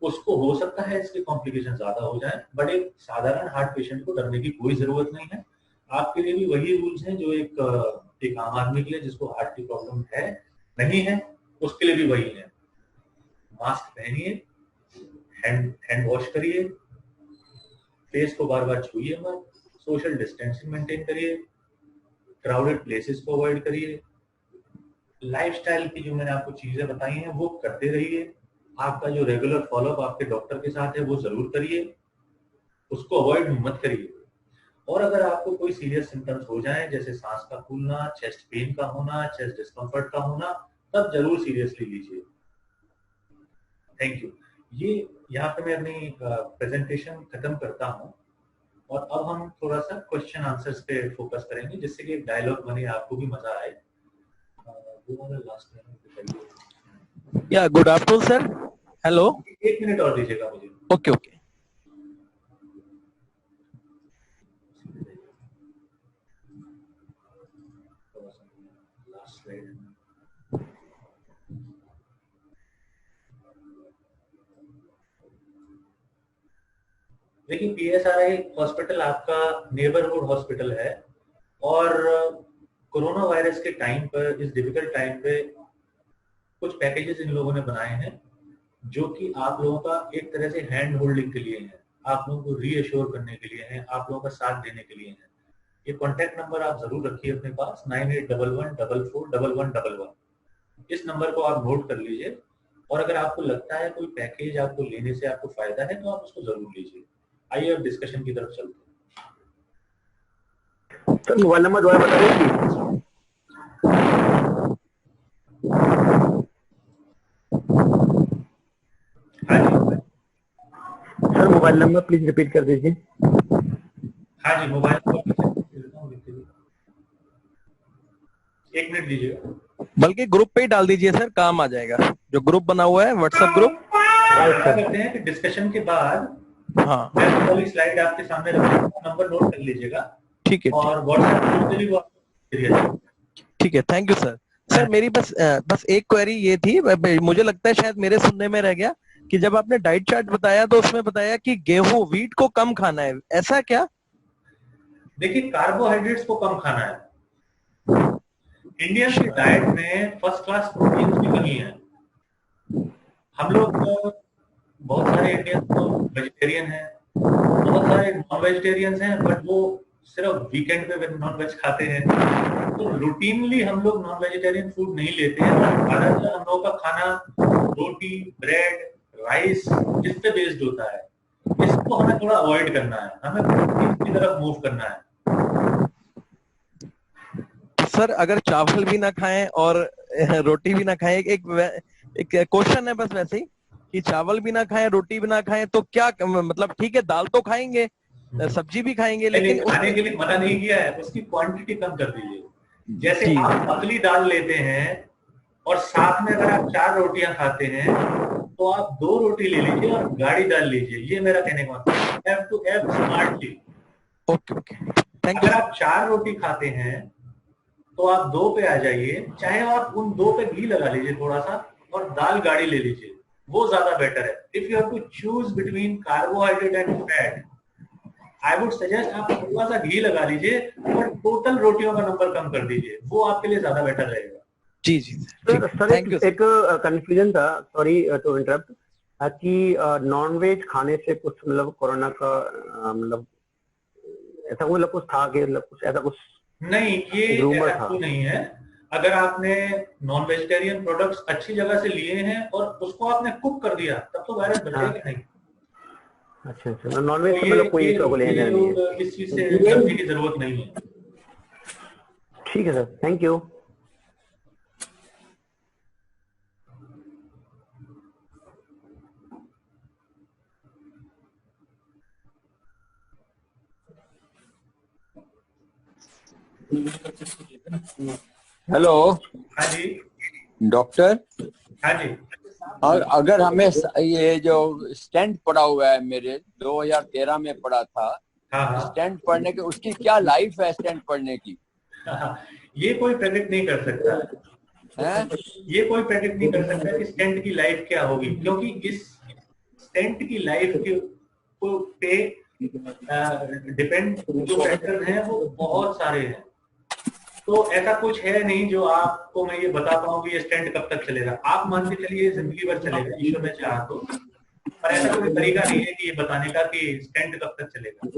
उसको हो सकता है इसके कॉम्प्लिकेशन ज्यादा हो जाए, बट एक साधारण हार्ट पेशेंट को डरने की कोई जरूरत नहीं है। आपके लिए भी वही रूल्स हैं जो एक आम आदमी के लिए जिसको हार्ट की प्रॉब्लम है नहीं है, उसके लिए भी वही है। मास्क पहनिए, हैंड हैंड वॉश करिए, फेस को बार बार छूइए मत, सोशल डिस्टेंसिंग मेंटेन करिए, क्राउडेड प्लेसेस को अवॉइड करिए, लाइफस्टाइल की जो मैंने आपको चीजें बताई हैं वो करते रहिए। आपका जो रेगुलर फॉलोअप आपके डॉक्टर के साथ है वो जरूर करिए, उसको अवॉइड मत करिए। और अगर आपको कोई सीरियस सिम्टम्स हो जाएं, जैसे सांस का फूलना, चेस्ट पेन का होना, चेस्ट डिस्कम्फर्ट का होना, तब जरूर सीरियसली लीजिए। Thank you. ये यहाँ पे मैं अपनी प्रेजेंटेशन खत्म करता हूँ और अब हम थोड़ा सा क्वेश्चन आंसर्स पे फोकस करेंगे, जिससे कि एक डायलॉग बने, आपको भी मजा आए। वो वाला लास्ट में बताइए। या good afternoon sir. Hello. 1 minute और दीजिएगा मुझे। Okay okay. Last slide. देखिए, पीएसआरआई हॉस्पिटल आपका नेबरहुड हॉस्पिटल है और कोरोना वायरस के टाइम पर, इस डिफिकल्ट टाइम पे, कुछ पैकेजेस इन लोगों ने बनाए हैं जो कि आप लोगों का एक तरह से हैंड होल्डिंग के लिए है, आप लोगों को रीअश्योर करने के लिए है, आप लोगों का साथ देने के लिए है। ये कॉन्टैक्ट नंबर आप जरूर रखिए अपने पास, 9811441111। इस नंबर को आप नोट कर लीजिए और अगर आपको लगता है कोई पैकेज आपको लेने से आपको फायदा है तो आप उसको जरूर लीजिए। आइए अब डिस्कशन की तरफ चलते हैं। सर मोबाइल नंबर दोबारा बता दीजिए। हाँ जी sir mobile number please repeat कर दीजिए। हाँ जी, मोबाइल नंबर 1 मिनट दीजिएगा। बल्कि ग्रुप पे ही डाल दीजिए सर, काम आ जाएगा। जो ग्रुप बना हुआ है व्हाट्सएप ग्रुप, ऐसा करते हैं कि डिस्कशन के बाद हाँ मैं वो वाली स्लाइड आपके सामने रखूंगा, नंबर नोट कर लीजिएगा ठीक है और व्हाट्सएप ग्रुप पे भी वो आपको दिया जाएगा। ठीक है। Thank you sir. सर मेरी बस एक क्वेरी ये थी, मुझे लगता है शायद मेरे सुनने में रह गया कि जब आपने डाइट चार्ट बताया तो उसमें बताया कि गेहूं वीट को कम खाना है, ऐसा क्या? देखिए, कार्बोहाइड्रेट्स को कम खाना है। इंडियन की डाइट में फर्स्ट क्लास प्रोटीन की कमी है। हम लोग बहुत सारे इंडियंस तो वेजिटेरियन हैं, बहुत सारे नॉन वेजिटेरियंस हैं, बट वो सिर्फ वीकेंड पे नॉन वेज खाते हैं। तो रूटीनली हम लोग नॉन वेजिटेरियन फूड नहीं लेते हैं। ज्यादातर हम लोगों का खाना रोटी, ब्रेड, राइस, इस पे बेस्ड होता है। इसको हमें थोड़ा अवॉइड करना है, हमें प्रोटीन की तरफ मूव करना है। सर अगर चावल भी ना खाएं और रोटी भी ना खाएं, एक क्वेश्चन है बस वैसे ही कि चावल भी ना खाएं रोटी भी ना खाएं तो क्या मतलब, ठीक है दाल तो खाएंगे, सब्जी भी खाएंगे, लेकिन खाने के लिए मना नहीं किया है, उसकी क्वांटिटी कम कर दीजिए। जैसे जी आप पतली दाल लेते हैं और साथ में अगर आप 4 रोटियां खाते हैं तो आप 2 रोटी ले लीजिए और गाढ़ी दाल लीजिए। ये मेरा कहने का मतलब, have to have smartly. Okay okay. Thank you अगर सर। आप 4 रोटी खाते हैं तो आप 2 पे आ जाइए, चाहे आप उन 2 पे घी लगा लीजिए थोड़ा सा और दाल गाढ़ी ले लीजिए, वो ज्यादा बेटर है। If you have to choose between carbohydrate and fat, I would suggest आप थोड़ा सा घी लगा लीजिए और टोटल रोटियों का नंबर कम कर दीजिए, वो आपके लिए ज्यादा बेटर रहेगा। जी जी सर थैंक यू। एक कंफ्यूजन था, सॉरी टू इंटरप्ट, कि नॉन वेज खाने से कुछ मतलब कोरोना का मतलब ऐसा मतलब कुछ था कि मतलब कुछ ऐसा कुछ नहीं, ये रूमर ऐसा था? क्यों नहीं है। अगर आपने नॉन वेजिटेरियन प्रोडक्ट्स अच्छी जगह से लिए हैं और उसको आपने कुक कर दिया, तब तो वायरस बचेगा नहीं। अच्छा अच्छा, नॉन तो वेज से मतलब कोई इसका ये लेना नहीं है। इस चीज से डरने की जरूरत नहीं है। ठीक है सर, थैंक यू। हेलो हाँ जी। डॉक्टर। हाँ जी। और अगर हमें ये जो स्टेंट पड़ा हुआ है, मेरे 2013 में पड़ा था, हाँ हाँ। स्टेंट पड़ने के उसकी क्या लाइफ है स्टेंट पड़ने की? ये कोई प्रेडिक्ट नहीं कर सकता है? ये कोई प्रेडिक्ट नहीं कर सकता कि स्टेंट की लाइफ क्या होगी, क्योंकि इस स्टेंट की लाइफ के पे डिपेंड जो फैक्टर हैं वो बहुत सारे हैं। तो ऐसा कुछ है नहीं जो आपको मैं ये बता पाऊं कि ये स्टेंट कब तक चलेगा। आप मान के चलिए जिंदगी भर चलेगा, ईश्वर ने चाहा तो, पर ऐसा कोई तरीका नहीं है कि ये बताने का कि स्टेंट कब तक चलेगा।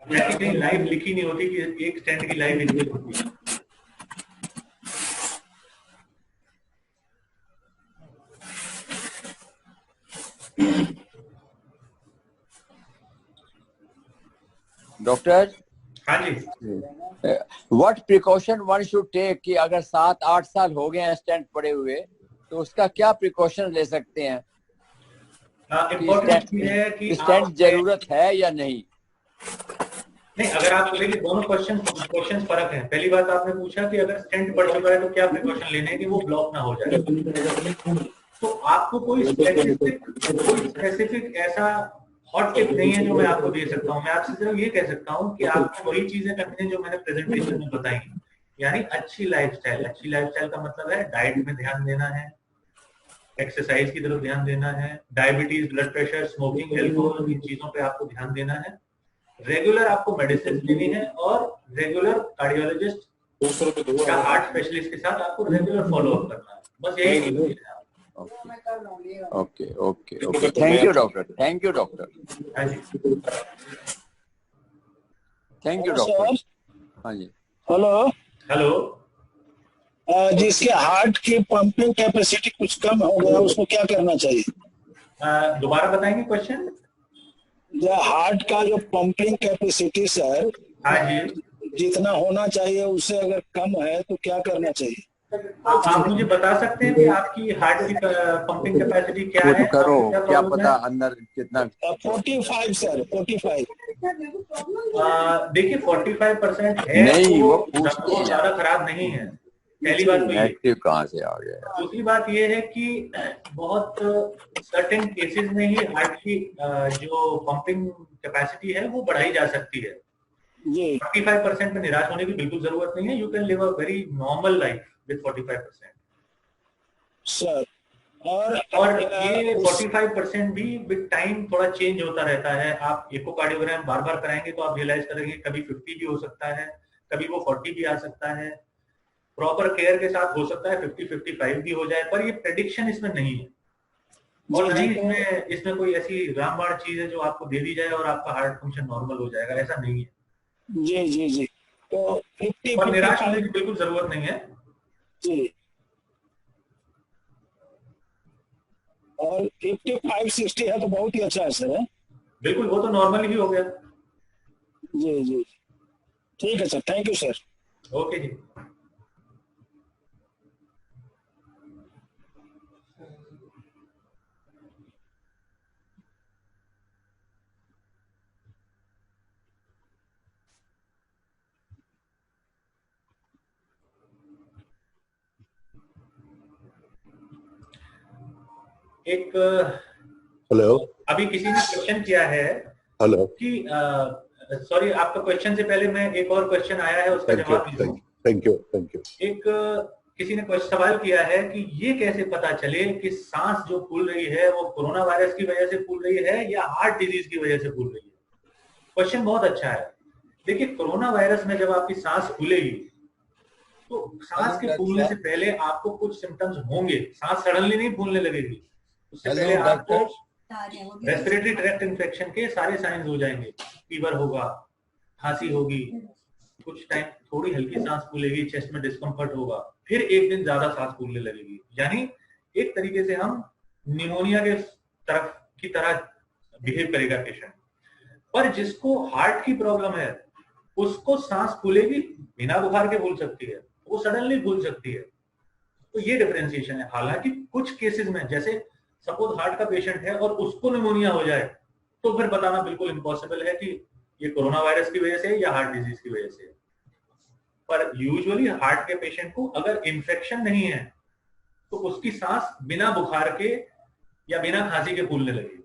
ऐसी कहीं लाइफ लिखी नहीं होती कि एक स्टेंट की लाइफ इतनी होती है। डॉक्टर, हाँ जी। What precaution one should take कि अगर 7-8 साल हो गए हैं स्टेंट पड़े हुए, तो उसका क्या प्रिकॉशन ले सकते हैं? इम्पोर्टेंट है कि स्टेंट जरूरत है या नहीं? नहीं, अगर आप देखिए दोनों क्वेश्चन फर्क है। पहली बात आपने पूछा कि अगर स्टेंट पड़ चुका है तो क्या प्रिकॉशन लेने हैं कि वो ब्लॉक ना हो जाए। तो आपको कोई स्पेसिफिक ऐसा हॉट टिप नहीं है जो मैं आपको दे सकता हूँ। मैं आपसे सिर्फ ये कह सकता हूँ कि आपको वही चीजें करनी है जो मैंने प्रेजेंटेशन में बताई, यानी अच्छी लाइफस्टाइल। अच्छी लाइफस्टाइल का मतलब है डाइट में ध्यान देना है, एक्सरसाइज की तरफ ध्यान देना है, diabetes, blood pressure, smoking, alcohol, इन चीजों पे आपको ध्यान देना है। रेगुलर आपको मेडिसिन लेनी है और रेगुलर कार्डियोलॉजिस्ट या हार्ट स्पेशलिस्ट के साथ आपको रेगुलर फॉलोअप करना है। बस यही चीज है। Okay okay okay, thank you doctor, thank you doctor, thank you doctor. हाँ जी, हेलो हेलो। जिसके हार्ट की पंपिंग कैपेसिटी कुछ कम हो गया, उसको क्या करना चाहिए? दोबारा बताएंगे क्वेश्चन? जो हार्ट का जो पंपिंग कैपेसिटी सर, हाँ जी, जितना होना चाहिए उससे अगर कम है तो क्या करना चाहिए? आप मुझे बता सकते हैं कि आपकी हार्ट की पंपिंग कैपेसिटी क्या खुद है? करो, क्या पता अंदर कितना। 45 सर, 45। देखिए 45% है, नहीं, वो वो पूछते हैं ज्यादा खराब नहीं है। पहली बात तो ये। नेगेटिव कहाँ से आ गया? दूसरी बात ये है कि बहुत सर्टेन केसेस में ही हार्ट की जो पंपिंग कैपेसिटी है वो बढ़ाई जा सकती है। 45% में निराश होने की बिल्कुल जरूरत नहीं है। You can live a very normal life with 45%। Sir और ये 45% भी विद टाइम थोड़ा चेंज होता रहता है। आप इकोकार्डियोग्राम बार बार कराएंगे तो आप रियलाइज करेंगे कभी 50 भी हो सकता है, कभी वो 40 भी आ सकता है। प्रॉपर केयर के साथ हो सकता है 50-55 भी हो जाए, पर ये प्रेडिक्शन इसमें नहीं है। और नहीं इसमें कोई ऐसी रामबाण चीज है जो आपको दे दी जाए और आपका हार्ट फंक्शन नॉर्मल हो जाएगा, ऐसा नहीं है। जी जी जी, तो 50 और निराश होने की बिल्कुल जरूरत नहीं है जी। और 55-60 है तो बहुत ही अच्छा है सर। बिल्कुल, वो तो नॉर्मल ही हो गया। जी जी, ठीक है sir, thank you sir. Okay जी। एक हेलो, अभी किसी ने क्वेश्चन किया है हेलो कि सॉरी, आपका क्वेश्चन से पहले मैं एक और क्वेश्चन आया है उसका जवाब दे दूं। Thank you. एक किसी ने सवाल किया है कि ये कैसे पता चले कि सांस जो फूल रही है वो कोरोना वायरस की वजह से फूल रही है या हार्ट डिजीज की वजह से फूल रही है। क्वेश्चन बहुत अच्छा है। देखिए, कोरोना वायरस में जब आपकी सांस फूलेगी तो सांस के फूलने से पहले आपको कुछ सिम्टम्स होंगे। सांस सडनली नहीं फूलने लगेगी, उससे पहले आपको रेस्पिरेटरी ट्रैक्ट इन्फेक्शन के सारे साइंस हो जाएंगे। फीवर होगा, खांसी होगी, कुछ टाइम थोड़ी हल्की सांस फूलेगी, चेस्ट में डिस्कम्फर्ट होगा, फिर एक दिन ज्यादा सांस फूलने लगेगी। यानी एक तरीके से हम निमोनिया के की तरह बिहेव करेगा पेशेंट। पर जिसको हार्ट की प्रॉब्लम है उसको सांस फूलेगी, बिना बुखार के फूल सकती है, वो सडनली फूल सकती है। तो ये डिफरेंशिएशन है। हालांकि कुछ केसेस में, जैसे सपोज हार्ट का पेशेंट है और उसको निमोनिया हो जाए, तो फिर बताना बिल्कुल इम्पॉसिबल है कि ये कोरोना वायरस की वजह से या हार्ट डिजीज की वजह से। पर यूजुअली हार्ट के पेशेंट को अगर इन्फेक्शन नहीं है तो उसकी सांस बिना बुखार के या बिना खांसी के फूलने लगेगी,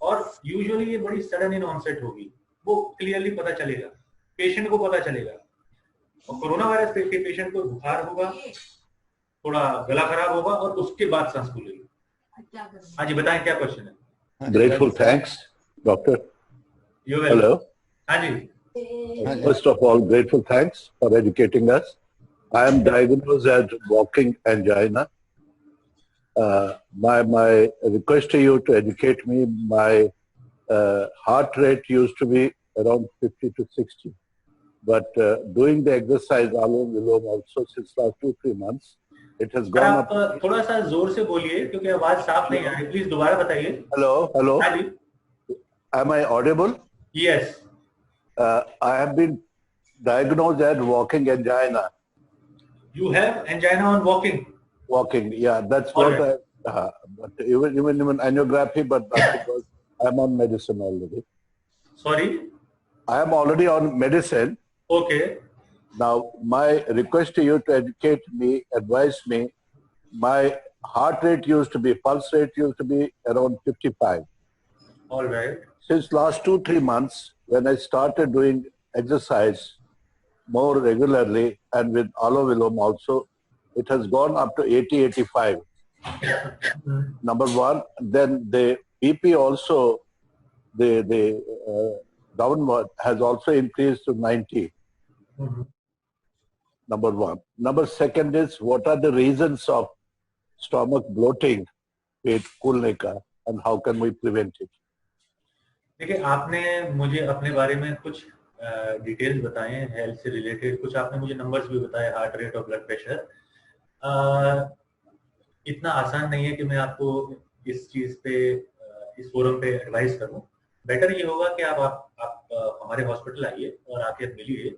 और यूजुअली ये बड़ी सडन इन ऑनसेट होगी। वो क्लियरली पता चलेगा, पेशेंट को पता चलेगा। और कोरोना वायरस के पेशेंट को बुखार होगा, थोड़ा गला खराब होगा और उसके बाद सांस फूलेगी। हाँ जी, बताएं क्या क्वेश्चन है? Grateful thanks, doctor. Hello. हाँ जी। First of all, grateful thanks for educating us. I am diagnosed as walking angina. My request to you to educate me. My heart rate used to be around 50 to 60, but doing the exercise alone also since last 2-3 months, It has sir gone आप up. थोड़ा सा जोर से बोलिए क्योंकि आवाज साफ नहीं आ रही, प्लीज दोबारा बताइए। Hello. हाँ जी, Am I audible? Yes. I have been diagnosed as walking angina. You have angina on walking. Walking, yeah, that's All what right. but even angiography, but that's because I'm on medicine already. Sorry. I am already on medicine. Okay. Now, my request to you to educate me, advise me. My heart rate used to be, pulse rate used to be around 55. All right. Since last 2-3 months, when I started doing exercise more regularly and with aloe also, it has gone up to 80-85. Number one. Then the BP also, the downward has also increased to 90. Mhm. Number one. Number second is, what are the reasons of stomach bloating, पेट फूलने का, and how can we prevent it? देखिए, आपने मुझे अपने बारे में कुछ details बताए हैं हेल्थ से रिलेटेड, कुछ आपने मुझे नंबर्स भी बताए, हार्ट रेट और ब्लड प्रेशर। इतना आसान नहीं है कि मैं आपको इस चीज पे इस फोरम पे एडवाइस करूं। बेटर ये होगा कि आप हमारे हॉस्पिटल आइए और आके मिलिए,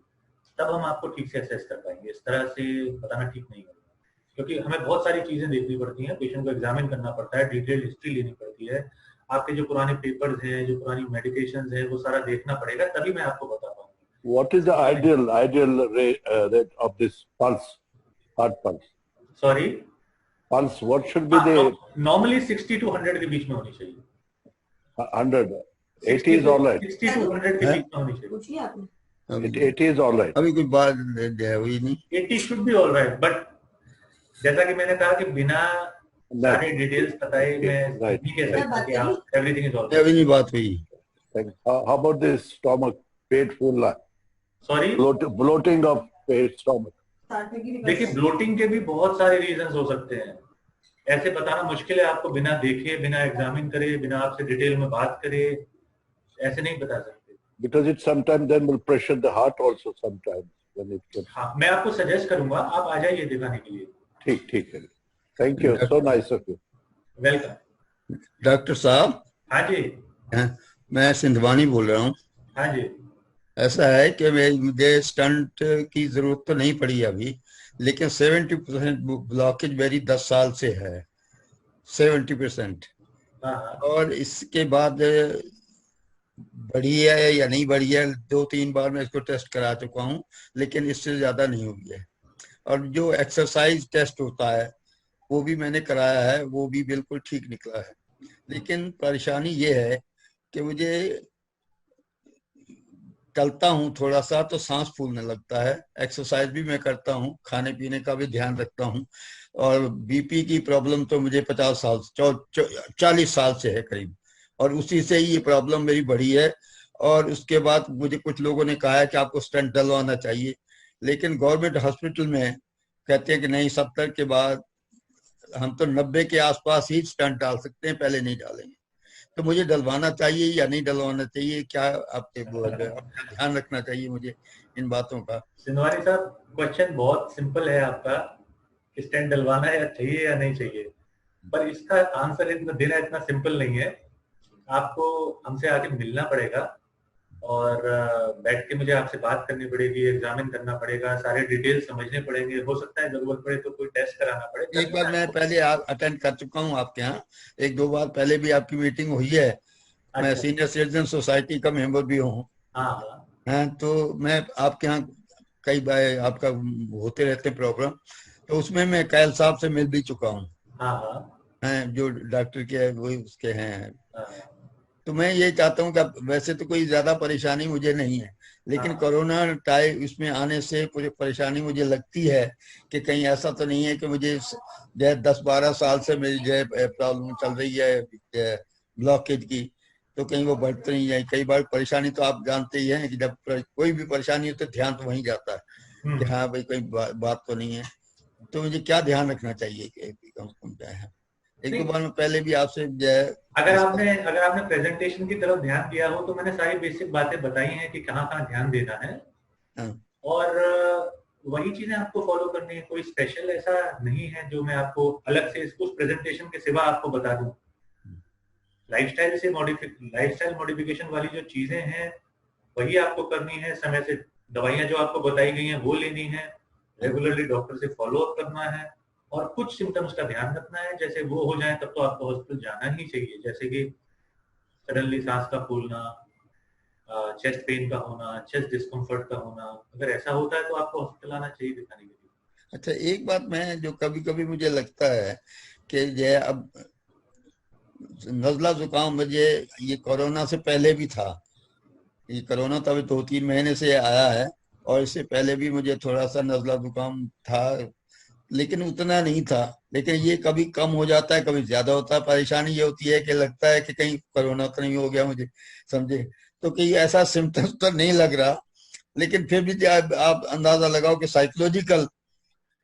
तब हम आपको ठीक से असेस कर पाएंगे। इस तरह से बताना ठीक नहीं होगा, क्योंकि हमें बहुत सारी चीजें देखनी पड़ती हैं, पेशेंट को एग्जामिन करना पड़ता है, डिटेल हिस्ट्री लेनी पड़ती है, आपके जो पुराने पेपर्स हैं, जो पुरानी मेडिकेशंस हैं, वो सारा देखना पड़ेगा, तभी मैं आपको बता पाऊंगा। What is the ideal rate of this pulse, heart pulse? Sorry, Pulse, what should be the normally 60 to 100 के बीच में होनी चाहिए। 100? 80 is all right. 60 to 100 के बीच में होनी चाहिए। पूछिए आपने। 80 is all right. अभी कोई बात हुई नहीं। 80 should be all right, but जैसा कि मैंने कहा कि बिना सारे डिटेल्स बताए मैं नहीं कह सकता कि आप एवरीथिंग इज ऑल राइट। अभी नहीं बात हुई। How about this stomach, पेट फूलना? Sorry, Bloating of pet, stomach. देखिए, ब्लोटिंग के भी बहुत सारे रीजंस हो सकते हैं, ऐसे बताना मुश्किल है आपको, बिना देखे, बिना एग्जामिन करे, बिना आपसे डिटेल में बात करे, ऐसे नहीं बता सकते। Because it sometimes then will pressure the heart also sometimes when it gets. हाँ, मैं आपको सजेस्ट करूंगा आप आ जाइए दिखाने के लिए। ठीक है। Thank you, so nice of you. Welcome. Doctor साहब। हाँ जी। मैं सिंधवानी बोल रहा हूँ। हाँ जी। ऐसा है कि मुझे स्टंट की जरूरत तो नहीं पड़ी अभी, लेकिन 70% ब्लॉकेज मेरी 10 साल से है, 70%। और इसके बाद बढ़ी है या नहीं बढ़ी है, 2-3 बार मैं इसको टेस्ट करा चुका हूँ, लेकिन इससे ज्यादा नहीं हुई है। और जो एक्सरसाइज टेस्ट होता है वो भी मैंने कराया है, वो भी बिल्कुल ठीक निकला है। लेकिन परेशानी ये है कि मुझे चलता हूँ थोड़ा सा तो सांस फूलने लगता है। एक्सरसाइज भी मैं करता हूँ, खाने पीने का भी ध्यान रखता हूँ, और बीपी की प्रॉब्लम तो मुझे 40 साल से है करीब, और उसी से ही ये प्रॉब्लम मेरी बढ़ी है। और उसके बाद मुझे कुछ लोगों ने कहा है कि आपको स्टंट डलवाना चाहिए, लेकिन गवर्नमेंट हॉस्पिटल में कहते हैं कि नहीं, 70 के बाद हम तो 90 के आसपास ही स्टंट डाल सकते हैं, पहले नहीं डालेंगे। तो मुझे डलवाना चाहिए या नहीं डलवाना चाहिए, क्या आपके ध्यान रखना चाहिए मुझे इन बातों का? सिंधवानी साहब, क्वेश्चन बहुत सिंपल है आपका, स्टेंट डलवाना या चाहिए या नहीं चाहिए, पर इसका आंसर इतना देना इतना सिंपल नहीं है। आपको हमसे आके मिलना पड़ेगा और बैठ के मुझे आपसे बात करनी पड़ेगी, एग्जामिन करना पड़ेगा, सारे डिटेल्स समझने पड़ेंगे, हो सकता है जरूरत पड़े तो कोई टेस्ट कराना पड़े। एक बार मैं पहले अटेंड कर चुका हूँ आपके यहाँ, 1-2 बार पहले भी आपकी मीटिंग हुई है। अच्छा। मैं सीनियर सिटीजन सोसाइटी का मेंबर भी हूँ। हाँ, तो मैं आपके यहाँ कई बार आपका होते रहते प्रोग्राम, तो उसमें मैं कैल साहब से मिल भी चुका हूँ। जो डॉक्टर के वो उसके हैं। तो मैं ये चाहता हूँ कि वैसे तो कोई ज्यादा परेशानी मुझे नहीं है, लेकिन कोरोना टाइम इसमें आने से पूरी परेशानी मुझे लगती है कि कहीं ऐसा तो नहीं है कि मुझे 10-12 साल से मेरी जो प्रॉब्लम चल रही है ब्लॉकेज की, तो कहीं वो बढ़ तो नहीं जाए। कई बार परेशानी तो आप जानते ही हैं कि जब कोई भी परेशानी हो तो ध्यान तो वहीं जाता है कि हाँ भाई कोई बात तो नहीं है। तो मुझे क्या ध्यान रखना चाहिए कि एक दो बार में पहले भी आपसे अगर आपने प्रेजेंटेशन की तरफ ध्यान दिया हो तो मैंने सारी बेसिक बातें बताई हैं कि कहाँ ध्यान देना है। और वही चीजें आपको फॉलो करनी है, कोई स्पेशल ऐसा नहीं है जो मैं आपको अलग से उस प्रेजेंटेशन के सिवा आपको बता दूं। लाइफस्टाइल मॉडिफिकेशन वाली जो चीजें हैं वही आपको करनी है, समय से दवाइयां जो आपको बताई गई हैं वो लेनी है, रेगुलरली डॉक्टर से फॉलो अप करना है, और कुछ सिम्टम्स का ध्यान रखना है। जैसे वो हो जाए तब तो आपको हॉस्पिटल जाना ही चाहिए, जैसे कि सडनली सांस का फूलना, चेस्ट पेन का होना, चेस्ट डिस्कम्फर्ट का होना, अगर ऐसा होता है तो आपको हॉस्पिटल आना चाहिए दिखाने के लिए। अच्छा, एक बात मैं जो कभी कभी मुझे लगता है कि ये अब नजला जुकाम मुझे ये कोरोना से पहले भी था, ये कोरोना तो अभी 2-3 महीने से आया है, और इससे पहले भी मुझे थोड़ा सा नजला जुकाम था, लेकिन उतना नहीं था। लेकिन ये कभी कम हो जाता है, कभी ज्यादा होता है। परेशानी ये होती है कि लगता है कि कहीं कोरोना तो नहीं हो गया मुझे, समझे। तो कहीं ऐसा सिम्टम्स तो नहीं लग रहा, लेकिन फिर भी आप अंदाजा लगाओ कि साइकोलॉजिकल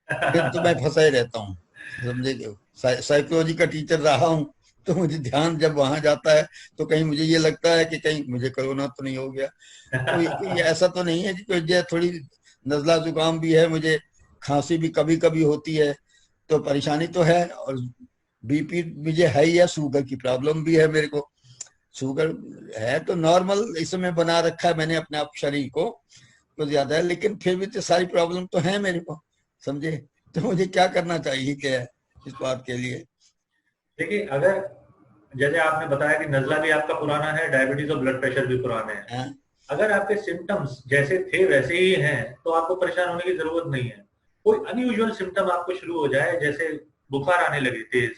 फिर तो मैं फंसा ही रहता हूँ, समझे। साइकोलॉजी का टीचर रहा हूँ, तो मुझे ध्यान जब वहां जाता है तो कहीं मुझे ये लगता है कि कहीं मुझे कोरोना तो नहीं हो गया। तो ये ऐसा तो नहीं है कि कोई थोड़ी नजला जुकाम भी है, मुझे खांसी भी कभी कभी होती है, तो परेशानी तो है। और बीपी मुझे है ही है, शुगर की प्रॉब्लम भी है मेरे को। शुगर है तो नॉर्मल इस समय बना रखा है मैंने अपने आप शरीर को, तो ज्यादा है, लेकिन फिर भी तो सारी प्रॉब्लम तो है मेरे को, समझे। तो मुझे क्या करना चाहिए क्या है इस बात के लिए? देखिए, अगर जैसे आपने बताया कि नजला भी आपका पुराना है, डायबिटीज और ब्लड प्रेशर भी पुराने हैं, अगर आपके सिम्टम्स जैसे थे वैसे ही हैं तो आपको परेशान होने की जरूरत नहीं है। कोई अनयूजुअल सिम्टम आपको शुरू हो जाए, जैसे बुखार आने लगे तेज,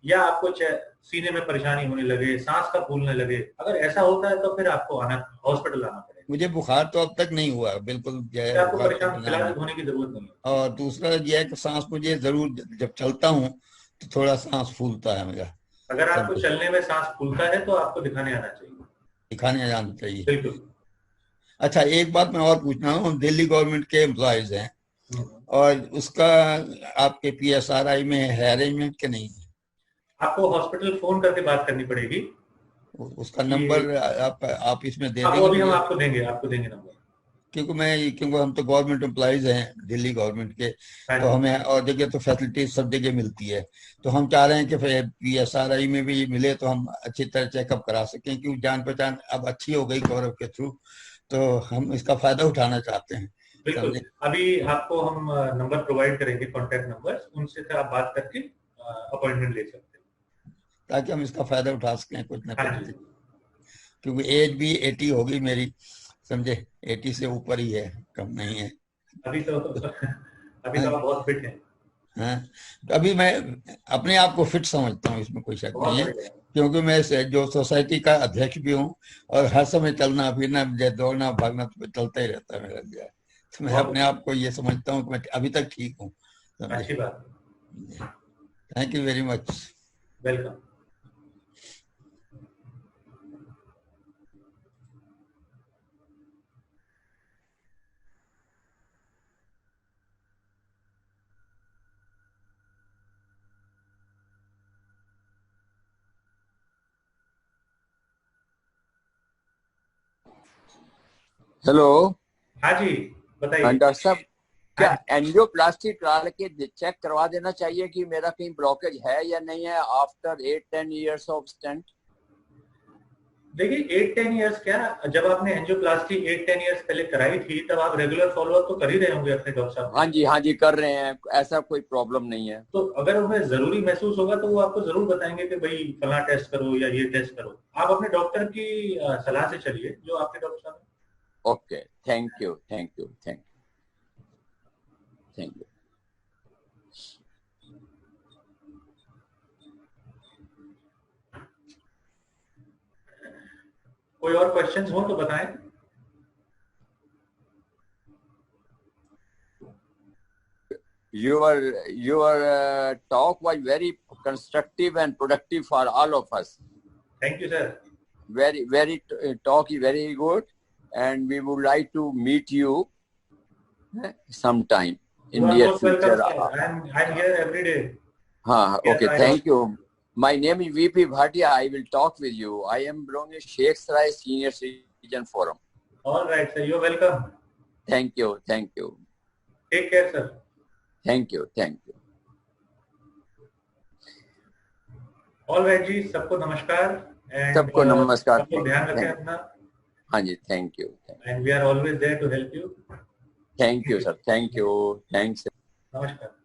या आपको सीने में परेशानी होने लगे, सांस का फूलने लगे, अगर ऐसा होता है तो फिर आपको हॉस्पिटल आना पड़ेगा। मुझे बुखार तो अब तक नहीं हुआ, बिल्कुल आपको परेशान फिलहाल होने की जरूरत नहीं है। और दूसरा यह है कि सांस मुझे जरूर, जब चलता हूँ तो थोड़ा सांस फूलता है मेरा। अगर आपको चलने में सांस फूलता है तो आपको दिखाने आना चाहिए। दिखाने जाना चाहिए, बिल्कुल। अच्छा, एक बात मैं और पूछना हूँ, हम दिल्ली गवर्नमेंट के एम्प्लॉयज हैं, और उसका आपके PSRI में है अरेंजमेंट के नहीं? आपको हॉस्पिटल फोन करके बात करनी पड़ेगी। उसका नंबर आप इसमें दे देंगे? वो भी हम आपको देंगे नंबर, क्योंकि हम तो गवर्नमेंट एम्प्लॉयज हैं दिल्ली गवर्नमेंट के, तो हमें और जगह तो फैसिलिटीज सब जगह मिलती है, तो हम चाह रहे हैं कि PSRI में भी मिले तो हम अच्छी तरह चेकअप करा सकें, क्योंकि जान पहचान अब अच्छी हो गई गौरव के थ्रू, तो हम इसका फायदा उठाना चाहते हैं। बिल्कुल, अभी आपको हम नंबर प्रोवाइड करेंगे, कॉन्टेक्ट नंबर, उनसे फिर आप बात करके अपॉइंटमेंट ले सकते हैं, ताकि हम इसका फायदा उठा सकें कुछ ना कुछ। क्योंकि एज भी 80 होगी मेरी, समझे, 80 से ऊपर ही है, कम नहीं है। अभी तो आप बहुत फिट हैं। हाँ, अभी मैं अपने आप को फिट समझता हूँ, इसमें कोई शक नहीं है, क्योंकि मैं जो सोसाइटी का अध्यक्ष भी हूँ, और हर समय चलना फिरना, दौड़ना भागना तो चलता ही रहता है मेरा। तो मैं अपने आप को ये समझता हूँ कि मैं अभी तक ठीक हूँ। अच्छी बात। Thank you very much. Welcome. Hello. हाँ जी, बताइए। डॉक्टर साहब, क्या एंजियोप्लास्टी करा के चेक करवा देना चाहिए कि मेरा कहीं ब्लॉकेज है या नहीं है आफ्टर 8-10 इयर्स ऑफ स्टेंट? देखिए, 8-10 इयर्स क्या, जब आपने एंजियोप्लास्टी 8-10 इयर्स पहले कराई थी तब आप रेगुलर फॉलोअप तो कर ही रहे होंगे अपने डॉक्टर साहब। हाँ जी कर रहे हैं, ऐसा कोई प्रॉब्लम नहीं है। तो अगर उन्हें जरूरी महसूस होगा तो वो आपको जरूर बताएंगे कि भाई फला टेस्ट करो या ये टेस्ट करो। आप अपने डॉक्टर की सलाह से चलिए, जो आपके डॉक्टर साहब। Okay, thank you. कोई और क्वेश्चंस हो तो बताएं। Your talk was very constructive and productive for all of us. Thank you, sir. Talk is very good, and we would like to meet you sometime in near future. I'm here every day. Okay, thank you. My name is VP Bhatia. I will talk with you. I am belonging to Sheikh Sarai Senior Citizen Forum. All right, sir. You're welcome. Thank you. Take care sir. Thank you, thank you. All right जी, सबको नमस्कार। सबको नमस्कार। सबको ध्यान रखें अपना। हाँ जी, thank you. And we are always there to help you. Thank you sir, thank you, thanks. नमस्कार।